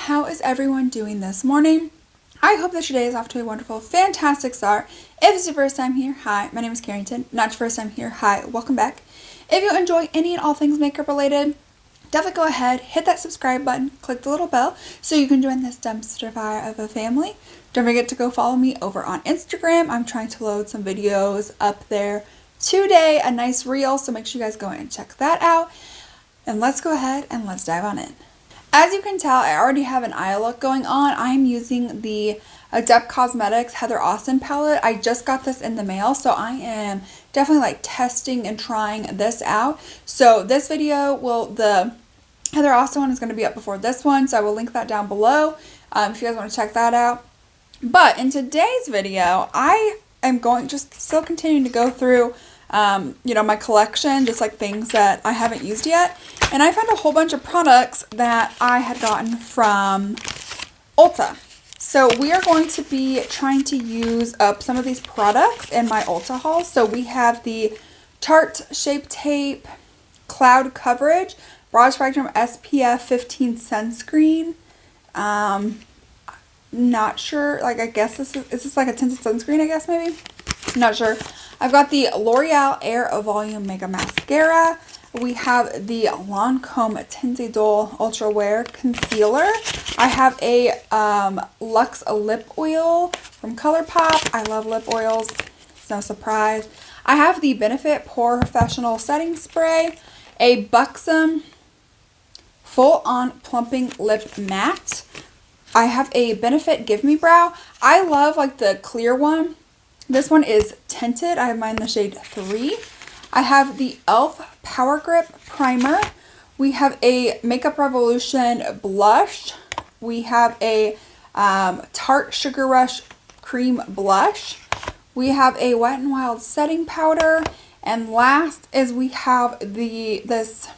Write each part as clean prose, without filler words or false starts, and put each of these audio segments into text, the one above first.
how is everyone doing this morning? I hope that your day is off to a wonderful, fantastic start. If it's your first time here, hi, my name is Carrington. Not your first time here, hi, welcome back. If you enjoy any and all things makeup related, definitely go ahead, hit that subscribe button, click the little bell so you can join this dumpster fire of a family. Don't forget to go follow me over on Instagram. I'm trying to load some videos up there today, a nice reel, so make sure you guys go and check that out. And let's go ahead and let's dive on in. As you can tell, I already have an eye look going on. I'm using the Adept Cosmetics Heather Austin palette. I just got this in the mail, so I am definitely like testing and trying this out. So this video the Heather Austin one is going to be up before this one, so I will link that down below if you guys want to check that out. But in today's video, I am still continuing to go through my collection, just like things that I haven't used yet. And I found a whole bunch of products that I had gotten from Ulta. So we are going to be trying to use up some of these products in my Ulta haul. So we have the Tarte Shape Tape Cloud Coverage Broad Spectrum SPF 15 Sunscreen. Not sure, like I guess is this like a tinted sunscreen, I guess maybe? Not sure. I've got the L'Oreal Air Volume Mega Mascara. We have the Lancome Tinted Dull Ultra Wear Concealer. I have a Luxe Lip Oil from ColourPop. I love lip oils. It's no surprise. I have the Benefit Pore Professional Setting Spray. A Buxom Full On Plumping Lip Matte. I have a Benefit Give Me Brow. I love like the clear one. This one is tinted. I have mine in the shade 3. I have the e.l.f. Power Grip Primer. We have a Makeup Revolution Blush. We have a Tarte Sugar Rush Cream Blush. We have a Wet n Wild Setting Powder. And last is we have this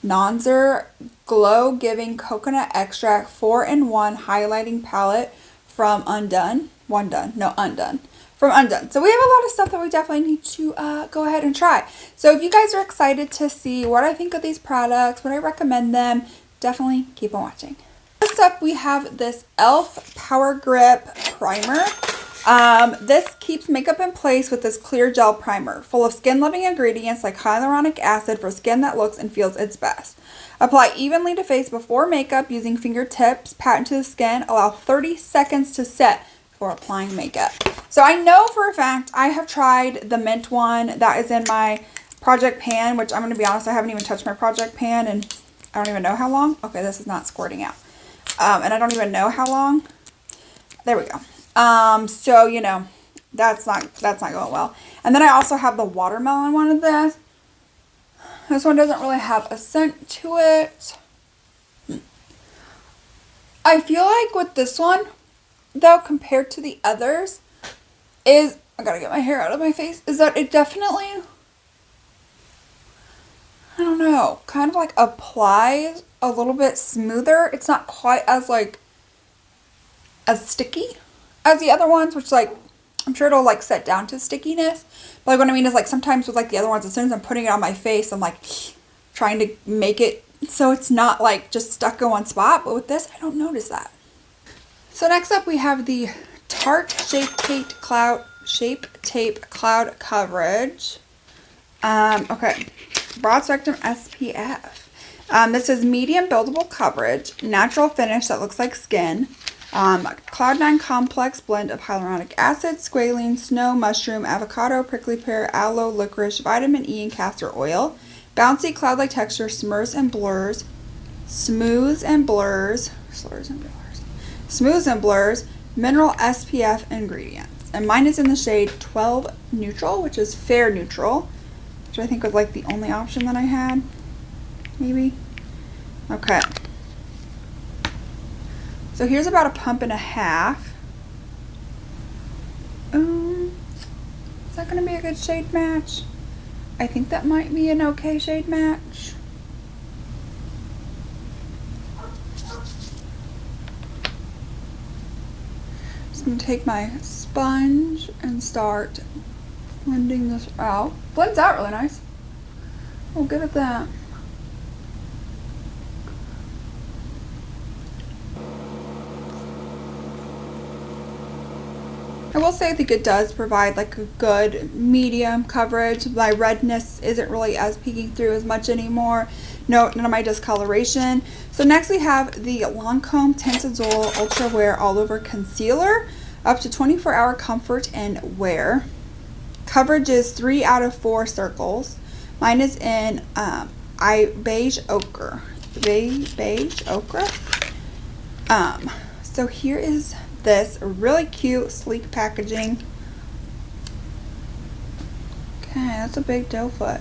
Nonzer Glow Giving Coconut Extract 4-in-1 Highlighting Palette from Undone. From Undone. So we have a lot of stuff that we definitely need to go ahead and try. So if you guys are excited to see what I think of these products, would I recommend them, definitely keep on watching. First up, we have this e.l.f. Power Grip Primer. This keeps makeup in place with this clear gel primer, full of skin-loving ingredients like hyaluronic acid for skin that looks and feels its best. Apply evenly to face before makeup using fingertips, pat into the skin, allow 30 seconds to set before applying makeup. So I know for a fact I have tried the mint one that is in my project pan, which I'm going to be honest, I haven't even touched my project pan and I don't even know how long. Okay, this is not squirting out. And I don't even know how long. There we go. So, you know, that's not going well. And then I also have the watermelon one of this. This one doesn't really have a scent to it. I feel like with this one, though, compared to the others, I gotta get my hair out of my face, is that it definitely, I don't know, kind of like applies a little bit smoother. It's not quite as sticky as the other ones, which like I'm sure it'll like set down to stickiness. But like what I mean is like sometimes with like the other ones, as soon as I'm putting it on my face, I'm like trying to make it so it's not like just stuck in one spot. But with this, I don't notice that. So next up we have the Tarte Shape Tape Cloud Coverage. Okay, Broad Spectrum SPF. This is medium buildable coverage, natural finish that looks like skin. Cloud 9 complex blend of hyaluronic acid, squalene, snow, mushroom, avocado, prickly pear, aloe, licorice, vitamin E, and castor oil. Bouncy cloud-like texture, smooths and blurs, mineral SPF ingredients. And mine is in the shade 12 Neutral, which is fair neutral, which I think was like the only option that I had, maybe. Okay. So here's about a pump and a half. Is that going to be a good shade match? I think that might be an okay shade match. Just going to take my sponge and start blending this out. Blends out really nice. We'll give it that. I will say I think it does provide like a good medium coverage. My redness isn't really as peeking through as much anymore. No, none of my discoloration. So next we have the Lancome Tinted Ultra Wear All Over Concealer. Up to 24-hour comfort and wear. Coverage is 3 out of 4 circles. Mine is in beige ochre. Beige ochre. So here is this really cute, sleek packaging. Okay, that's a big doe foot.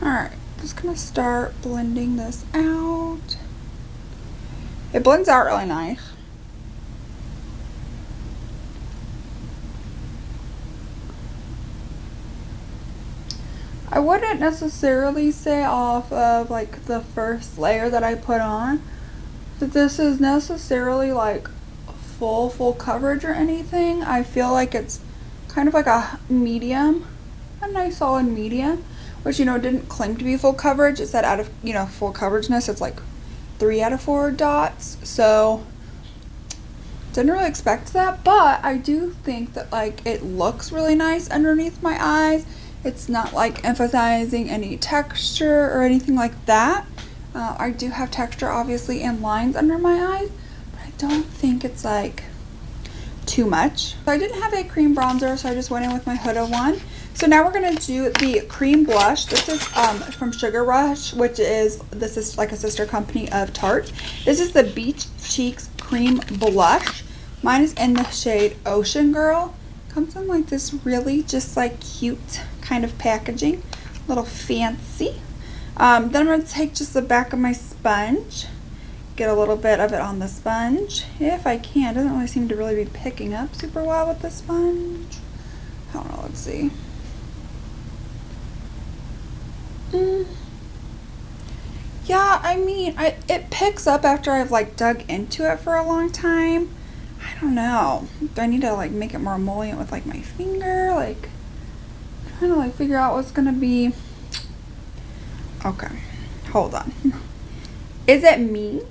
Alright, just gonna start blending this out. It blends out really nice. I wouldn't necessarily say off of like the first layer that I put on that this is necessarily like full coverage or anything. I feel like it's kind of like a medium, a nice solid medium, which, you know, didn't claim to be full coverage. It said out of, you know, full coverageness, it's like 3 out of 4 dots. So didn't really expect that, but I do think that like it looks really nice underneath my eyes. It's not like emphasizing any texture or anything like that. I do have texture obviously and lines under my eyes, but I don't think it's like too much. So I didn't have a cream bronzer, so I just went in with my Huda one. So now we're gonna do the cream blush. This is from Sugar Rush, this is like a sister company of Tarte. This is the Beach Cheeks Cream Blush. Mine is in the shade Ocean Girl. Comes in like this really just like cute kind of packaging, a little fancy. Then I'm going to take just the back of my sponge, get a little bit of it on the sponge if I can. It doesn't really seem to really be picking up super well with the sponge. I don't know, let's see. Yeah, I mean, it picks up after I've like dug into it for a long time. I don't know. Do I need to like make it more emollient with like my finger? Like, trying to like figure out what's gonna be. Okay, hold on. Is it me?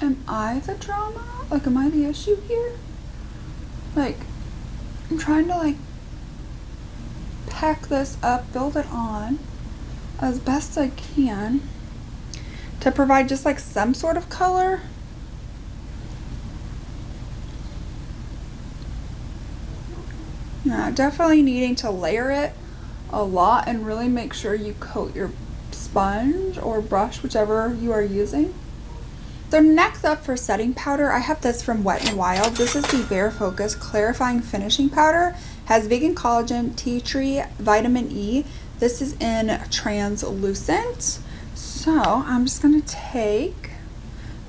Am I the drama? Like, am I the issue here? Like, I'm trying to like pack this up, build it on as best I can to provide just like some sort of color. Yeah, definitely needing to layer it a lot and really make sure you coat your sponge or brush, whichever you are using. So next up for setting powder, I have this from Wet n Wild. This is the Bare Focus Clarifying Finishing Powder. Has vegan collagen, tea tree, vitamin E. This is in translucent. So I'm just gonna take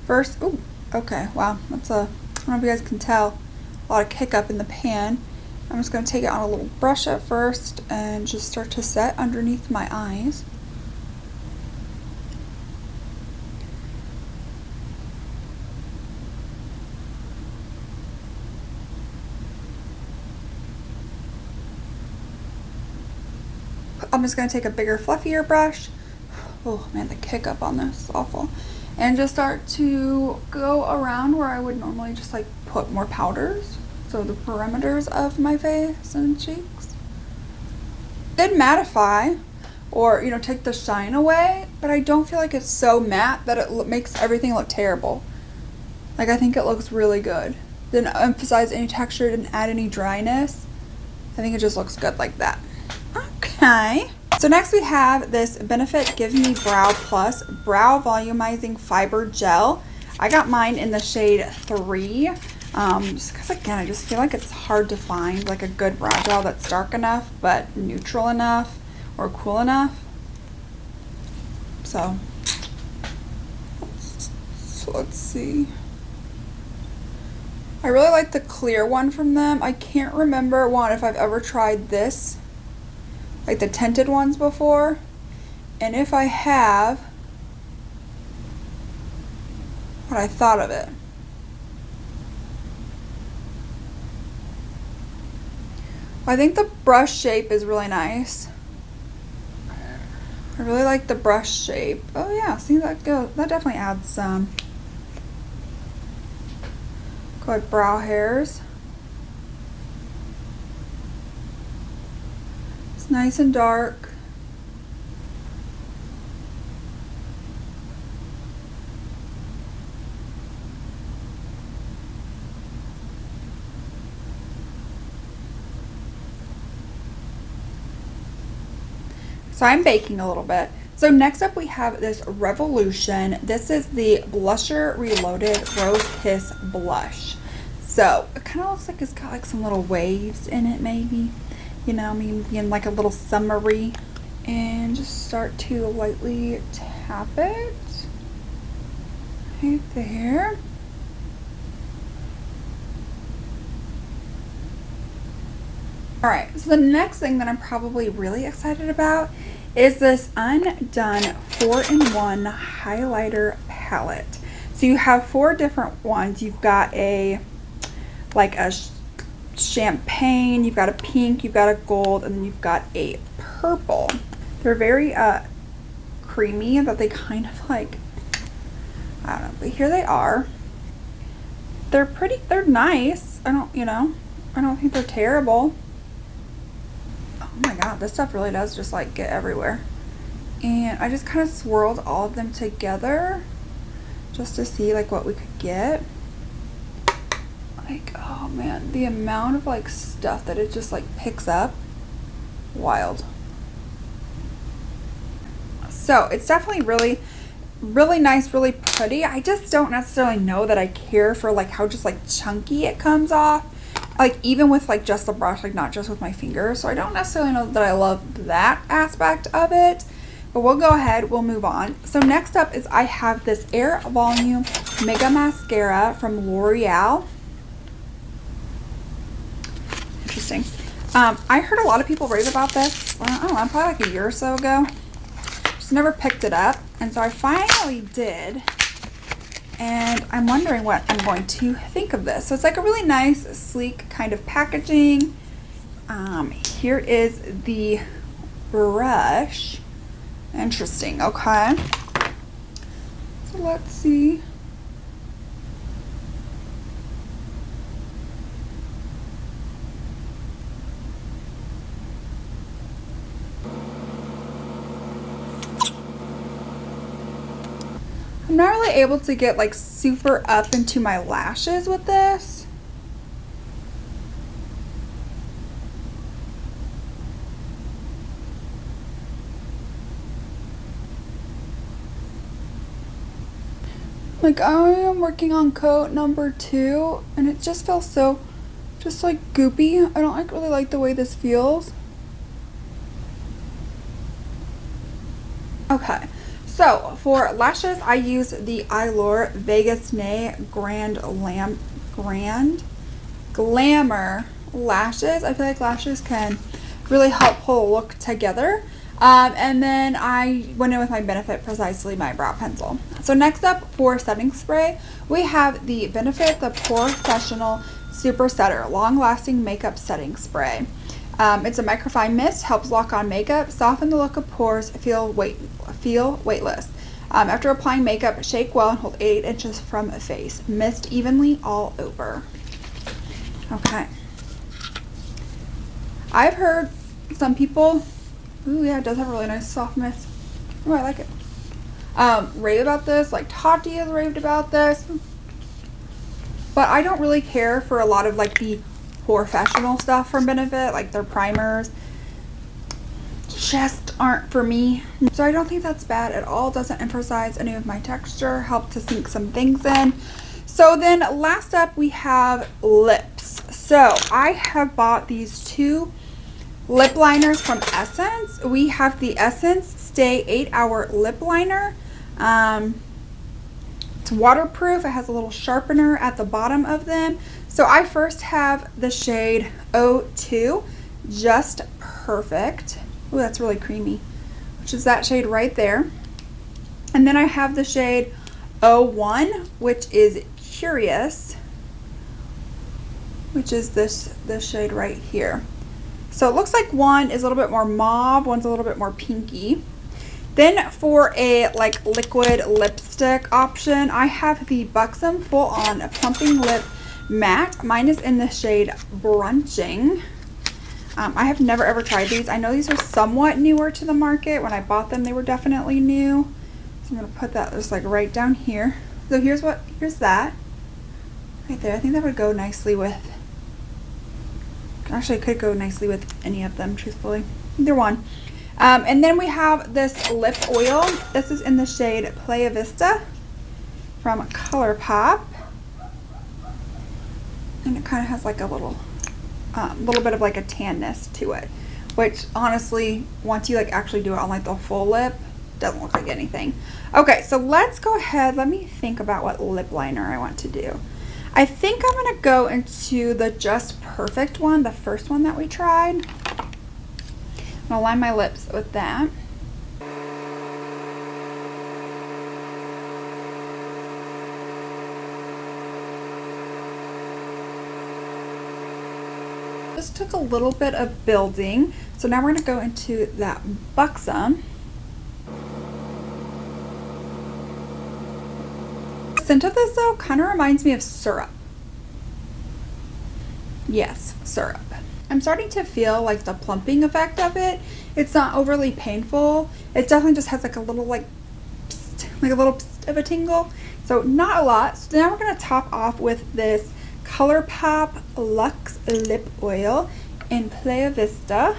first. Oh, okay, wow, that's I don't know if you guys can tell, a lot of kick up in the pan. I'm just going to take it on a little brush at first and just start to set underneath my eyes. I'm just going to take a bigger, fluffier brush. Oh man, the kick up on this is awful. And just start to go around where I would normally just like put more powders. So the perimeters of my face and cheeks. Did mattify or, you know, take the shine away, but I don't feel like it's so matte that it makes everything look terrible. Like, I think it looks really good. Didn't emphasize any texture, didn't add any dryness. I think it just looks good like that. Okay. So next we have this Benefit Give Me Brow Plus Brow Volumizing Fiber Gel. I got mine in the shade 3. Just because, again, I just feel like it's hard to find like a good brow gel that's dark enough but neutral enough or cool enough. So let's see. I really like the clear one from them. I can't remember if I've ever tried this, like the tinted ones before, and if I have, what I thought of it. I think the brush shape is really nice. I really like the brush shape. Oh yeah, see that definitely adds some good brow hairs. It's nice and dark. So I'm baking a little bit. So next up we have this Revolution. This is the Blusher Reloaded Rose Kiss Blush. So it kind of looks like it's got like some little waves in it maybe. You know, maybe being like a little summery. And just start to lightly tap it. Right there. Alright, so the next thing that I'm probably really excited about is this Undone 4-in-1 highlighter palette. So you have 4 different ones. You've got a champagne, you've got a pink, you've got a gold, and then you've got a purple. They're very creamy, that they kind of like, I don't know, but here they are. They're pretty, they're nice. I don't think they're terrible. Oh my god, this stuff really does just like get everywhere. And I just kind of swirled all of them together just to see like what we could get. Like, oh man, the amount of like stuff that it just like picks up. Wild. So it's definitely really, really nice, really pretty. I just don't necessarily know that I care for like how just like chunky it comes off. Like even with like just the brush, like not just with my fingers. So I don't necessarily know that I love that aspect of it, but we'll go ahead, we'll move on. So next up is I have this Air Volume Mega Mascara from L'Oreal. Interesting. I heard a lot of people rave about this, I don't know, probably like a year or so ago. Just never picked it up, and so I finally did. And I'm wondering what I'm going to think of this. So it's like a really nice, sleek kind of packaging. Here is the brush. Interesting, okay. So let's see. I'm not really able to get like super up into my lashes with this. Like I am working on coat number 2 and it just feels so just like goopy. I don't really like the way this feels. Okay. So for lashes, I use the Eylure Vegas Nay Grand Glamour lashes. I feel like lashes can really help pull a look together. And then I went in with my Benefit Precisely My Brow Pencil. So next up for setting spray, we have the Benefit The Professional Super Setter Long Lasting Makeup Setting Spray. It's a microfine mist, helps lock on makeup, soften the look of pores, feel weightless. After applying makeup, shake well and hold 8 inches from a face. Mist evenly all over. Okay. I've heard some people, ooh yeah, it does have a really nice soft mist. Oh, I like it. Rave about this, like Tarte has raved about this. But I don't really care for a lot of like the professional stuff from Benefit, like their primers just aren't for me. So I don't think that's bad at all. Doesn't emphasize any of my texture, help to sink some things in. So then last up we have lips. So I have bought these 2 lip liners from Essence. We have the Essence Stay 8-Hour Lip Liner. It's waterproof. It has a little sharpener at the bottom of them. So I first have the shade 02, Just Perfect. Oh, that's really creamy, which is that shade right there. And then I have the shade 01, which is Curious, which is this shade right here. So it looks like one is a little bit more mauve, one's a little bit more pinky. Then for a like liquid lipstick option, I have the Buxom Full On Plumping Lip Matte. Mine is in the shade Brunching. I have never ever tried these. I know these are somewhat newer to the market. When I bought them, they were definitely new. So I'm going to put that just like right down here. So here's that. Right there. I think that would go nicely with, actually it could go nicely with any of them, truthfully. Either one. And then we have this lip oil. This is in the shade Playa Vista from ColourPop. And it kind of has like a little bit of like a tanness to it, which honestly, once you like actually do it on like the full lip, doesn't look like anything. Okay, so let's go ahead. Let me think about what lip liner I want to do. I think I'm gonna go into the Just Perfect one, the first one that we tried. I'm gonna line my lips with that. Just took a little bit of building. So now we're gonna go into that Buxom. The scent of this though kind of reminds me of syrup. Yes, syrup. I'm starting to feel like the plumping effect of it. It's not overly painful. It definitely just has like a little like psst, like a little psst of a tingle. So not a lot. So now we're gonna top off with this ColourPop Luxe Lip Oil in Playa Vista.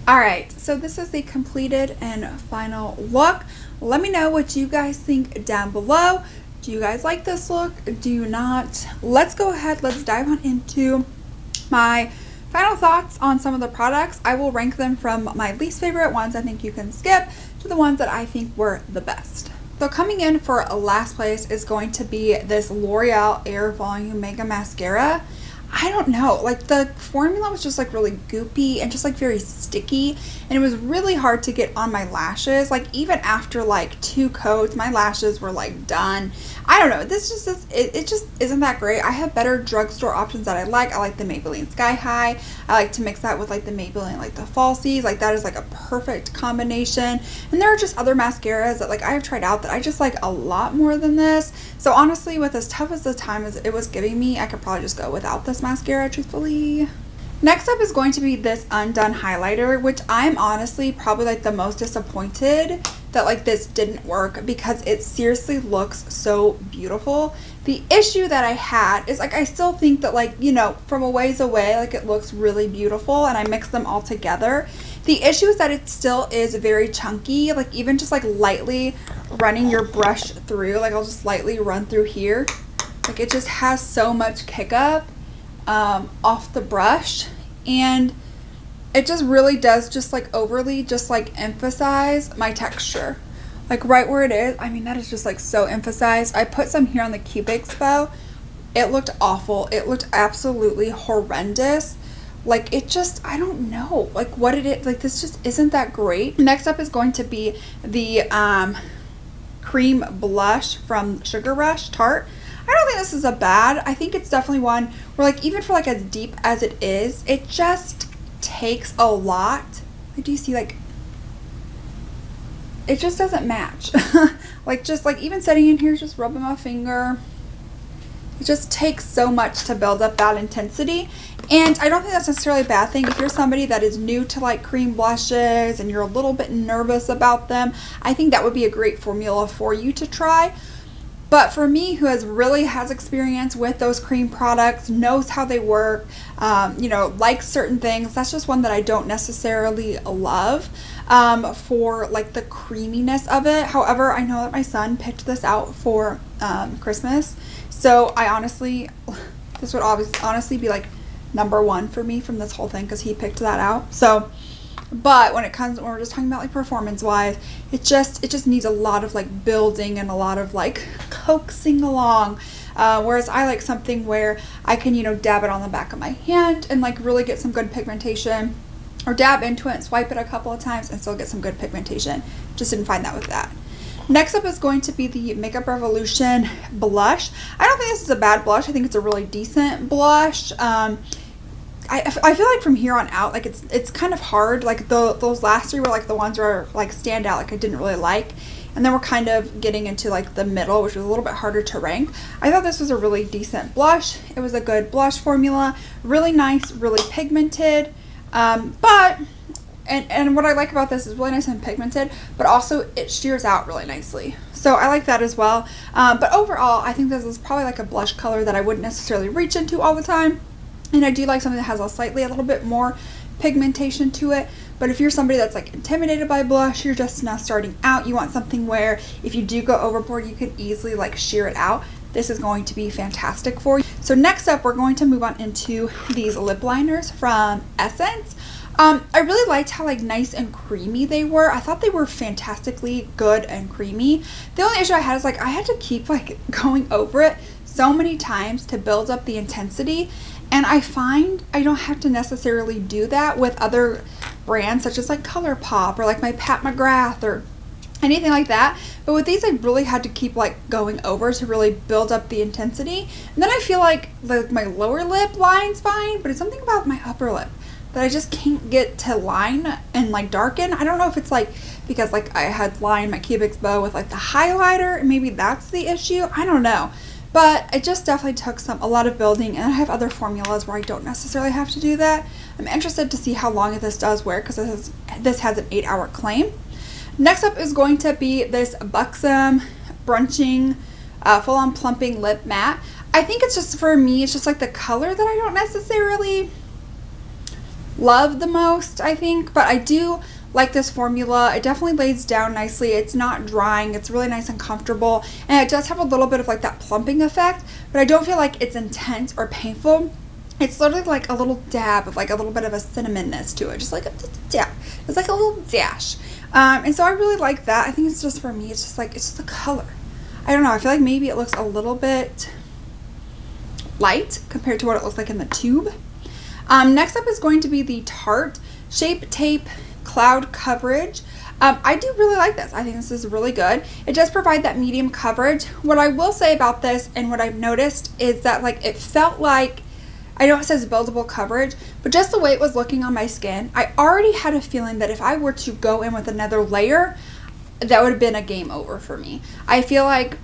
Alright, so this is the completed and final look. Let me know what you guys think down below. Do you guys like this look? Do you not? Let's go ahead, let's dive on into my final thoughts on some of the products. I will rank them from my least favorite ones I think you can skip to the ones that I think were the best. So coming in for last place is going to be this L'Oreal Air Volume Mega Mascara. I don't know, like the formula was just like really goopy and just like very sticky, and it was really hard to get on my lashes. Like even after like 2 coats, my lashes were like done. I don't know, this just it just isn't that great. I have better drugstore options that I like. I like the Maybelline Sky High. I like to mix that with like the Maybelline like the Falsies. Like that is like a perfect combination. And there are just other mascaras that like I have tried out that I just like a lot more than this. So honestly, with as tough as the time as it was giving me, I could probably just go without this mascara, truthfully. Next up is going to be this Undone highlighter, which I'm honestly probably like the most disappointed that like this didn't work, because it seriously looks so beautiful. The issue that I had is like I still think that like, you know, from a ways away like it looks really beautiful, and I mix them all together. The issue is that it still is very chunky. Like even just like lightly running your brush through, like I'll just lightly run through here, like it just has so much kick up off the brush, and it just really does just like overly just like emphasize my texture, like right where it is. I mean, that is just like so emphasized. I put some here on the Cube Expo. It looked awful. It looked absolutely horrendous. Like it just, I don't know like what it is. Like this just isn't that great. Next up is going to be the cream blush from Sugar Rush Tarte. I don't think this is a bad. I think it's definitely one where like even for like as deep as it is, it just takes a lot. Like, do you see like it just doesn't match. Like just like even sitting in here just rubbing my finger, it just takes so much to build up that intensity. And I don't think that's necessarily a bad thing. If you're somebody that is new to like cream blushes and you're a little bit nervous about them, I think that would be a great formula for you to try. But for me, who has experience with those cream products, knows how they work, you know, likes certain things, that's just one that I don't necessarily love for like the creaminess of it. However, I know that my son picked this out for Christmas, so I honestly, this would honestly be like #1 for me from this whole thing, because he picked that out. So, but when we're just talking about like performance wise, it just needs a lot of like building and a lot of like coaxing along, whereas I like something where I can, you know, dab it on the back of my hand and like really get some good pigmentation, or dab into it and swipe it a couple of times and still get some good pigmentation. Just didn't find that with that. Next up is going to be the Makeup Revolution blush. I don't think this is a bad blush. I think it's a really decent blush. I feel like from here on out, like it's kind of hard. Like those last three were like the ones where like stand out, like I didn't really like. And then we're kind of getting into like the middle, which was a little bit harder to rank. I thought this was a really decent blush. It was a good blush formula, really nice, really pigmented. And what I like about this is really nice and pigmented, but also it sheers out really nicely. So I like that as well. But overall, I think this is probably like a blush color that I wouldn't necessarily reach into all the time. And I do like something that has a little bit more pigmentation to it. But if you're somebody that's like intimidated by blush, you're just now starting out, you want something where if you do go overboard, you can easily like sheer it out. This is going to be fantastic for you. So next up, we're going to move on into these lip liners from Essence. I really liked how like nice and creamy they were. I thought they were fantastically good and creamy. The only issue I had is like I had to keep like going over it so many times to build up the intensity. And I find I don't have to necessarily do that with other brands such as like ColourPop or like my Pat McGrath or anything like that. But with these, I really had to keep like going over to really build up the intensity. And then I feel like my lower lip line's fine, but it's something about my upper lip that I just can't get to line and like darken. I don't know if it's like because like I had lined my Cubix bow with like the highlighter, and maybe that's the issue. I don't know. But it just definitely took a lot of building, and I have other formulas where I don't necessarily have to do that. I'm interested to see how long this does wear because this has an 8-hour claim. Next up is going to be this Buxom Brunching Full-On Plumping Lip Matte. I think it's just, for me, it's just like the color that I don't necessarily love the most, I think. But I do like this formula. It definitely lays down nicely. It's not drying. It's really nice and comfortable. And it does have a little bit of like that plumping effect, but I don't feel like it's intense or painful. It's literally like a little dab of like a little bit of a cinnamonness to it. Just a dab. It's like a little dash. And so I really like that. I think it's just, for me, it's just like, it's just the color. I don't know. I feel like maybe it looks a little bit light compared to what it looks like in the tube. Next up is going to be the Tarte Shape Tape Cloud Coverage. I do really like this. I think this is really good. It does provide that medium coverage. What I will say about this, and what I've noticed, is that like it felt like, I know it says buildable coverage, but just the way it was looking on my skin, I already had a feeling that if I were to go in with another layer, that would have been a game over for me. I feel like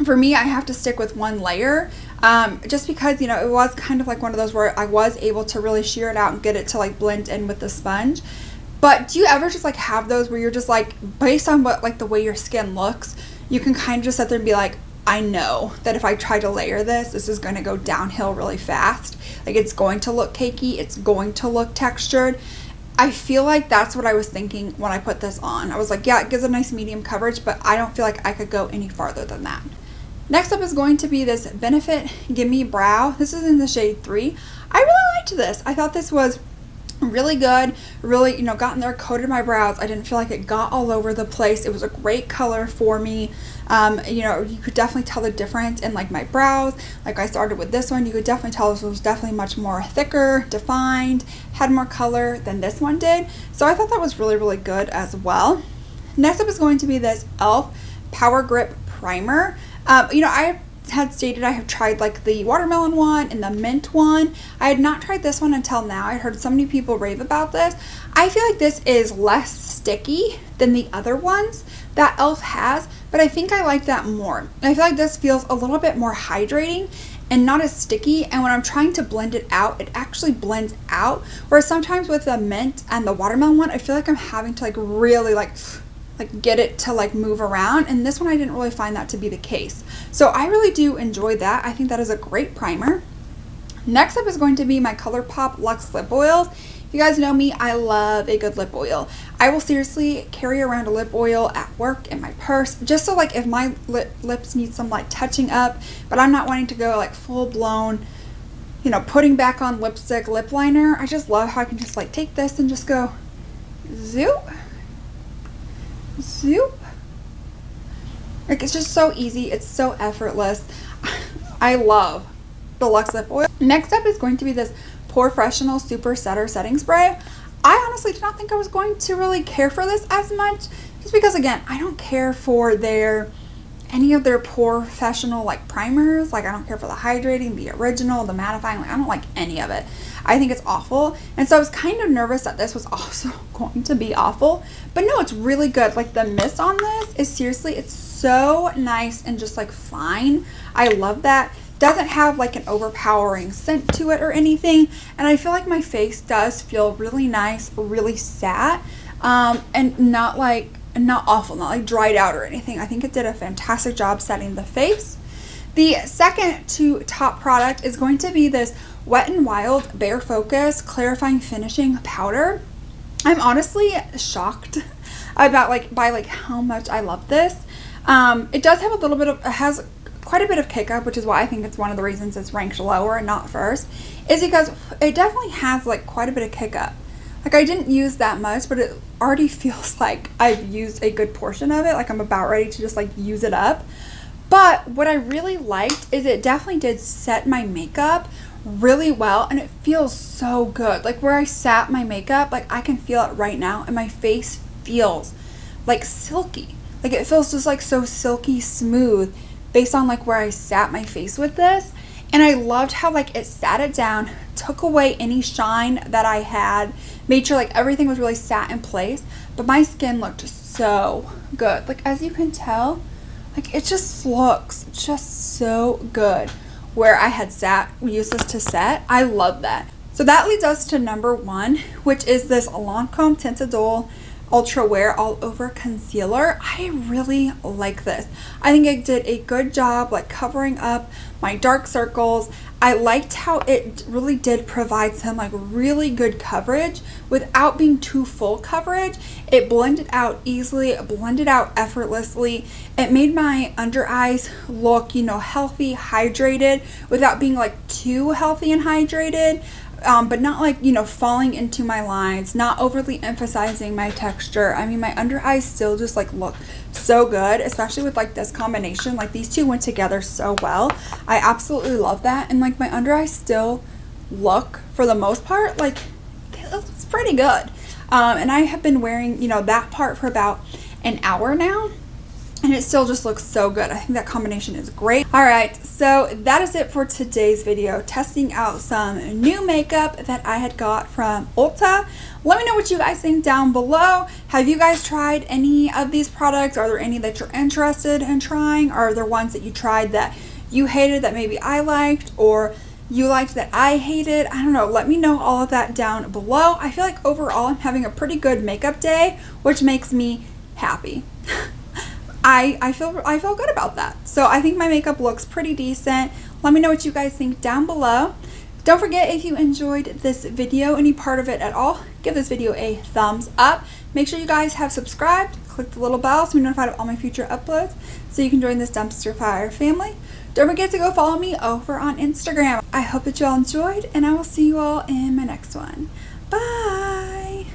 for me, I have to stick with one layer, just because, you know, it was kind of like one of those where I was able to really sheer it out and get it to like blend in with the sponge. But do you ever just like have those where you're just like, based on what like the way your skin looks, you can kind of just sit there and be like, I know that if I try to layer this is going to go downhill really fast. Like it's going to look cakey, it's going to look textured. I feel like that's what I was thinking when I put this on. I was like, yeah, it gives a nice medium coverage, but I don't feel like I could go any farther than that. Next up is going to be this Benefit Gimme Brow. This is in the shade 3. I really liked this. I thought this was really good, really, you know, got in there, coated my brows. I didn't feel like it got all over the place. It was a great color for me. You know, you could definitely tell the difference in like my brows. Like I started with this one, you could definitely tell this was definitely much more thicker, defined, had more color than this one did. So I thought that was really, really good as well. Next up is going to be this e.l.f. Power Grip Primer. You know, I had stated I have tried like the watermelon one and the mint one. I had not tried this one until now. I heard so many people rave about this. I feel like this is less sticky than the other ones that e.l.f. has, but I think I like that more. I feel like this feels a little bit more hydrating and not as sticky, and when I'm trying to blend it out, it actually blends out, whereas sometimes with the mint and the watermelon one, I feel like I'm having to like really like get it to like move around, and this one I didn't really find that to be the case. So I really do enjoy that. I think that is a great primer. Next up is going to be my ColourPop Luxe Lip Oils. If you guys know me, I love a good lip oil. I will seriously carry around a lip oil at work in my purse, just so like if my lips need some like touching up, but I'm not wanting to go like full blown, you know, putting back on lipstick, lip liner. I just love how I can just like take this and just go zoop, zoop. Like it's just so easy. It's so effortless. I love the Luxe Lip Oil. Next up is going to be this POREfessional Super Setter Setting Spray. I honestly did not think I was going to really care for this as much just because, again, I don't care for any of their professional like primers. Like, I don't care for the hydrating, the original, the mattifying. Like, I don't like any of it. I think it's awful. And so I was kind of nervous that this was also going to be awful, but no, it's really good. Like, the mist on this is seriously, it's so nice and just like fine. I love that. Doesn't have like an overpowering scent to it or anything, and I feel like my face does feel really nice, really satin, and not awful, not like dried out or anything. I think it did a fantastic job setting the face. The second to top product is going to be this Wet n Wild Bare Focus Clarifying Finishing Powder. I'm honestly shocked about by how much I love this. It does have it has quite a bit of kick up, which is why I think it's one of the reasons it's ranked lower and not first, is because it definitely has like quite a bit of kick up. Like, I didn't use that much, but it already feels like I've used a good portion of it. Like, I'm about ready to just like use it up. But what I really liked is it definitely did set my makeup really well, and it feels so good. Like, where I sat my makeup, like I can feel it right now, and my face feels like silky. Like, it feels just like so silky smooth based on like where I sat my face with this. And I loved how like it sat it down, took away any shine that I had, made sure like everything was really sat in place, but my skin looked so good. Like, as you can tell, like it just looks just so good where I had used this to set. I love that. So that leads us to number 1, which is this Lancome Tintadol Ultra Wear All Over Concealer. I really like this. I think it did a good job like covering up my dark circles. I liked how it really did provide some like really good coverage without being too full coverage. It blended out easily, it blended out effortlessly. It made my under eyes look, healthy, hydrated without being like too healthy and hydrated. But not like, falling into my lines, not overly emphasizing my texture. I mean, my under eyes still just like look so good, especially with like this combination. Like, these two went together so well. I absolutely love that. And like my under eyes still look, for the most part, like it's pretty good. And I have been wearing, that part for about an hour now, and it still just looks so good. I think that combination is great. All right, so that is it for today's video, testing out some new makeup that I had got from Ulta. Let me know what you guys think down below. Have you guys tried any of these products? Are there any that you're interested in trying? Are there ones that you tried that you hated that maybe I liked, or you liked that I hated? I don't know. Let me know all of that down below. I feel like overall I'm having a pretty good makeup day, which makes me happy. I feel good about that. So I think my makeup looks pretty decent. Let me know what you guys think down below. Don't forget, if you enjoyed this video, any part of it at all, give this video a thumbs up. Make sure you guys have subscribed. Click the little bell so you're notified of all my future uploads so you can join this dumpster fire family. Don't forget to go follow me over on Instagram. I hope that you all enjoyed, and I will see you all in my next one. Bye!